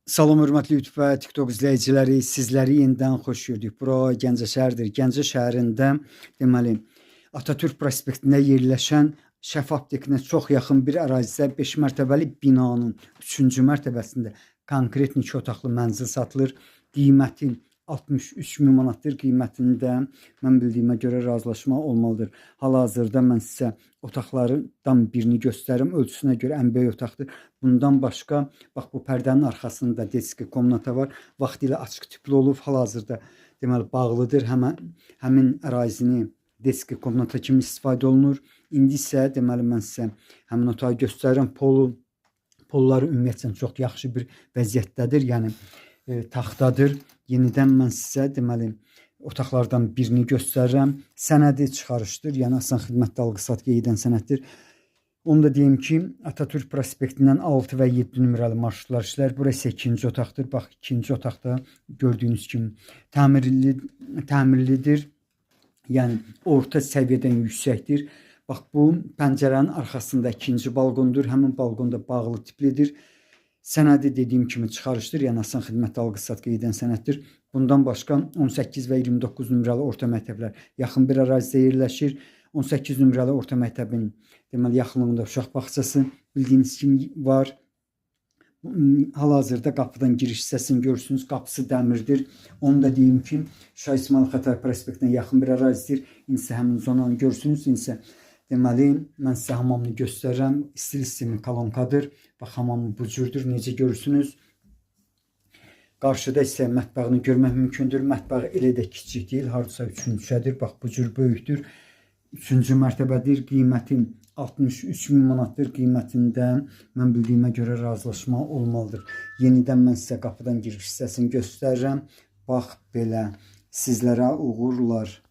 Salam hörmətli YouTube və TikTok izləyiciləri, sizləri yenidən xoş gördük. Bura Gəncə şəhəridir. Gəncə şəhərində deməli Atatürk prospektində yerləşən Şəfa aptekinə çox yaxın bir ərazidə 5 mərtəbəli binanın 3-cü mərtəbəsində konkret 2 otaqlı mənzil satılır. Qiyməti 63 min manatdır. Qiymətində mən bildiyimə görə razılaşma olmalıdır. Hal-hazırda mən sizə otaqlardan birini göstərim. Ölçüsünə görə ən böyük otaqdır. Bundan başqa bax bu pərdənin arxasında deski komnata var. Vaxtilə açıq tipli olub, hal-hazırda deməli bağlıdır. Həmin ərazini deski komnata kimi istifadə olunur. İndi isə deməli mən sizə həmin otağı göstərirəm. Polları ümumiyyətlə çox yaxşı bir vəziyyətdədir. Yəni taxtadır. Yenidən mən sizə deməli otaqlardan birini göstərirəm. Sənədi çıxarışdır. Yəni asan xidmət alqı-satqı edən sənəddir. Onu da deyim ki, Atatürk prospektindən 6 və 7 nömrəli marşrutlar işlər. Burası 2-ci otaqdır. Bax, 2-ci otaqda gördüyünüz kimi təmirlidir. Yəni orta səviyyədən yüksəkdir. Bax, bu pəncərənin arxasında 2-ci balqondur. Həmin balqonda bağlı tiplidir. Sənədi dediyim kimi çıxarışdır. Yəni asan xidmət alqı-satqı edən sənəddir. Bundan başqa 18 və 29 nömrəli orta məktəblər yaxın bir ərazidə yerləşir. 18 nömrəli orta məktəbin deməli yaxınlığında uşaq bağçası bildiyiniz kimi var. Hal-hazırda qapıdan giriş hissəsini görürsünüz. Qapısı dəmirdir. Onu da deyim ki, Şah İsmayıl Xətai prospektinə yaxın bir ərazidir. İnsə həmin zonanı görürsünüz. İnsə deməli mən sizə hamamını göstərirəm. İstil sistemi kolonkadır. Bax, hamamı bu cürdür. Necə görürsünüz? Qarşıda isə mətbəğini görmək mümkündür. Mətbəğı elə də kiçik deyil. Hardasa 3-cüdür. Bax, bu cür böyükdür. 3-cü mərtəbədir. Qiyməti 63 min manatdır. Qiymətində mən bildiyimə görə razılaşma olmalıdır. Yenidən mən sizə qapıdan giriş hissəsini göstərirəm. Bax belə. Sizlərə uğurlar.